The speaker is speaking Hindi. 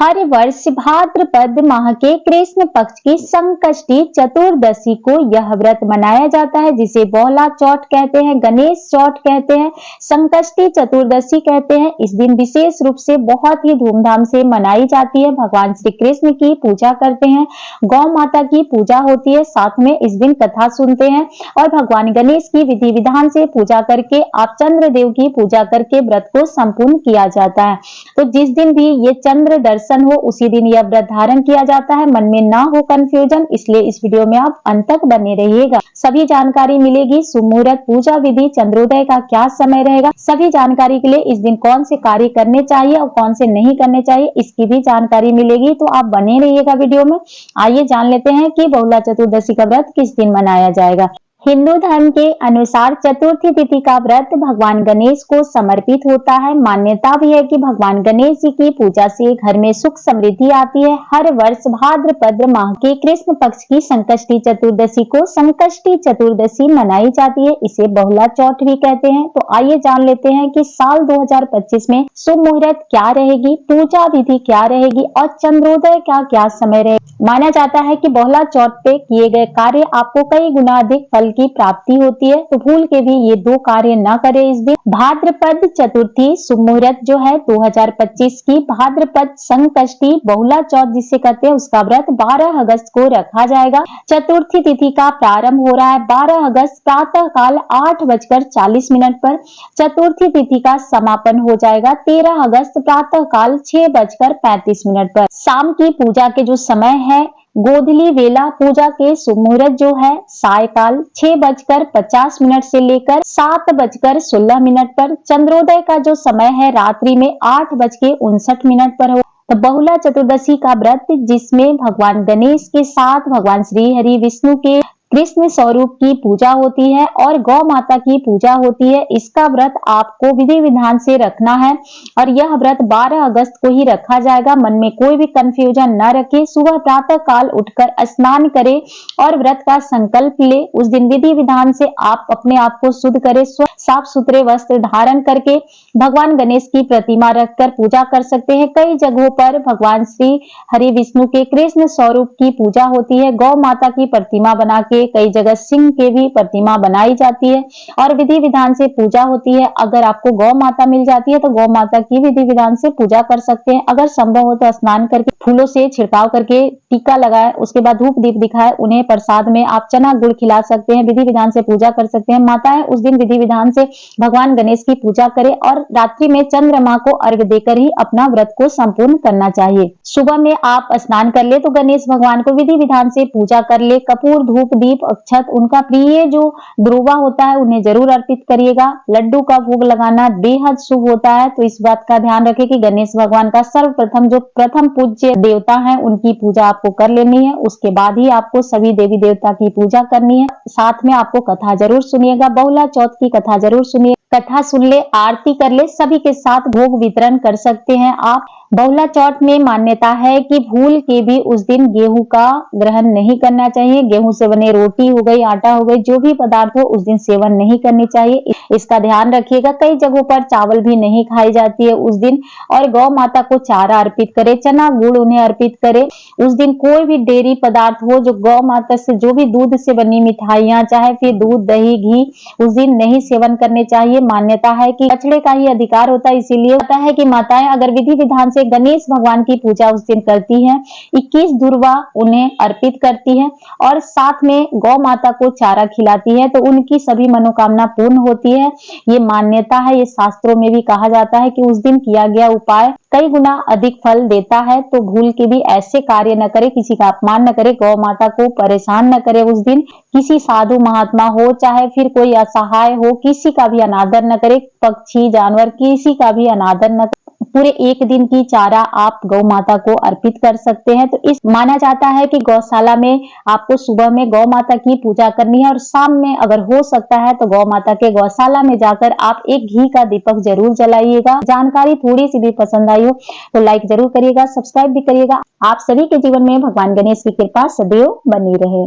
हर वर्ष भाद्रपद माह के कृष्ण पक्ष की संकष्टी चतुर्दशी को यह व्रत मनाया जाता है, जिसे बोहला चौथ कहते हैं, गणेश चौथ कहते हैं, संकष्टी चतुर्दशी कहते हैं। इस दिन विशेष रूप से बहुत ही धूमधाम से मनाई जाती है। भगवान श्री कृष्ण की पूजा करते हैं, गौ माता की पूजा होती है, साथ में इस दिन कथा सुनते हैं और भगवान गणेश की विधि विधान से पूजा करके आप चंद्रदेव की पूजा करके व्रत को संपूर्ण किया जाता है। तो जिस दिन भी ये चंद्र दर्शन हो उसी दिन यह व्रत धारण किया जाता है। मन में ना हो कंफ्यूजन, इसलिए इस वीडियो में आप अंत तक बने रहिएगा। सभी जानकारी मिलेगी। शुभ मुहूर्त, पूजा विधि, चंद्रोदय का क्या समय रहेगा, सभी जानकारी के लिए इस दिन कौन से कार्य करने चाहिए और कौन से नहीं करने चाहिए, इसकी भी जानकारी मिलेगी। तो आप बने रहिएगा वीडियो में। आइए जान लेते हैं कि बहुला चतुर्दशी का व्रत किस दिन मनाया जाएगा। हिंदू धर्म के अनुसार चतुर्थी तिथि का व्रत भगवान गणेश को समर्पित होता है। मान्यता भी है कि भगवान गणेश जी की पूजा से घर में सुख समृद्धि आती है। हर वर्ष भाद्रपद माह के कृष्ण पक्ष की संकष्टी चतुर्दशी को संकष्टी चतुर्दशी मनाई जाती है। इसे बहुला चौथ भी कहते हैं। तो आइए जान लेते हैं कि साल 2025 में शुभ मुहूर्त क्या रहेगी, पूजा विधि क्या रहेगी और चंद्रोदय का क्या समय रहेगा। माना जाता है कि बहुला चौथ पे किए गए कार्य आपको कई गुना अधिक फल की प्राप्ति होती है, तो भूल के भी ये दो कार्य न करें इस दिन। भाद्रपद चतुर्थी शुभ मुहूर्त जो है 2025 की भाद्रपद संकष्टी बहुला चौथ जिसे कहते हैं, उसका व्रत 12 अगस्त को रखा जाएगा। चतुर्थी तिथि का प्रारंभ हो रहा है 12 अगस्त प्रातः काल 8:40 पर। चतुर्थी तिथि का समापन हो जाएगा 13 अगस्त प्रातः काल 6:35 पर। शाम की पूजा के जो समय है गोधली वेला पूजा के शुभ मुहूर्त जो है सायकाल 6:50 से लेकर 7:16 पर। चंद्रोदय का जो समय है रात्रि में 8:59 पर हो। तो बहुला चतुर्दशी का व्रत जिसमें भगवान गणेश के साथ भगवान श्री हरि विष्णु के कृष्ण स्वरूप की पूजा होती है और गौ माता की पूजा होती है, इसका व्रत आपको विधि विधान से रखना है और यह व्रत 12 अगस्त को ही रखा जाएगा। मन में कोई भी कंफ्यूजन न रखे। सुबह प्रातः काल उठकर स्नान करें और व्रत का संकल्प ले। उस दिन विधि विधान से आप अपने आप को शुद्ध करें। साफ सुथरे वस्त्र धारण करके भगवान गणेश की प्रतिमा रखकर पूजा कर सकते हैं। कई जगहों पर भगवान श्री हरि विष्णु के कृष्ण स्वरूप की पूजा होती है। गौ माता की प्रतिमा बना के कई जगह सिंह के भी प्रतिमा बनाई जाती है और विधि विधान से पूजा होती है। अगर आपको गौ माता मिल जाती है तो गौ माता की विधि विधान से पूजा कर सकते हैं। अगर संभव हो तो स्नान करके फूलों से छिड़काव करके टीका लगाए, उसके बाद धूप दीप दिखाए। उन्हें प्रसाद में आप चना गुड़ खिला सकते हैं, विधि विधान से पूजा कर सकते हैं। माताएं उस दिन विधि विधान से भगवान गणेश की पूजा करें और रात्रि में चंद्रमा को अर्घ देकर ही अपना व्रत को संपूर्ण करना चाहिए। सुबह में आप स्नान कर ले तो गणेश भगवान को विधि विधान से पूजा कर ले। कपूर, धूप, दीप, अक्षत, उनका प्रिय जो दुर्वा होता है उन्हें जरूर अर्पित करिएगा। लड्डू का भोग लगाना बेहद शुभ होता है, तो इस बात का ध्यान रखें कि गणेश भगवान का सर्वप्रथम जो प्रथम पूज्य देवता है उनकी पूजा आपको कर लेनी है। उसके बाद ही आपको सभी देवी देवता की पूजा करनी है। साथ में आपको कथा जरूर सुनिएगा, बहुला चौथ की कथा जरूर सुनिए। कथा सुन ले, आरती कर ले, सभी के साथ भोग वितरण कर सकते हैं आप। बहुला चौथ में मान्यता है कि भूल के भी उस दिन गेहूं का ग्रहण नहीं करना चाहिए। गेहूं से बने रोटी हो गई, आटा हो गई, जो भी पदार्थ हो उस दिन सेवन नहीं करनी चाहिए, इसका ध्यान रखिएगा। कई जगहों पर चावल भी नहीं खाई जाती है उस दिन। और गौ माता को चारा अर्पित करे, चना गुड़ उन्हें अर्पित करे। उस दिन कोई भी डेयरी पदार्थ हो जो गौ माता से, जो भी दूध से बनी मिठाइयां, चाहे फिर दूध, दही, घी, उस दिन नहीं सेवन करने चाहिए। मान्यता है कि बछड़े का ही अधिकार होता है, इसीलिए होता है कि माताएं अगर विधि विधान से गणेश भगवान की पूजा उस दिन करती हैं, 21 दुर्वा उन्हें अर्पित करती हैं और साथ में गौ माता को चारा खिलाती है, तो उनकी सभी मनोकामना पूर्ण होती है। ये मान्यता है, ये शास्त्रों में भी कहा जाता है कि उस दिन किया गया उपाय कई गुना अधिक फल देता है। तो भूल के भी ऐसे कार्य न करे, किसी का अपमान न करे, गौ माता को परेशान न करे। उस दिन किसी साधु महात्मा हो, चाहे फिर कोई असहाय हो, किसी का भी अनादर न करे। पक्षी, जानवर, किसी का भी अनादर न करे। पूरे एक दिन की चारा आप गौ माता को अर्पित कर सकते हैं। तो इस माना जाता है कि गौशाला में आपको सुबह में गौ माता की पूजा करनी है और शाम में अगर हो सकता है तो गौ माता के गौशाला में जाकर आप एक घी का दीपक जरूर जलाइएगा। जानकारी थोड़ी सी भी पसंद आई हो तो लाइक जरूर करिएगा, सब्सक्राइब भी करिएगा। आप सभी के जीवन में भगवान गणेश की कृपा सदैव बनी रहे।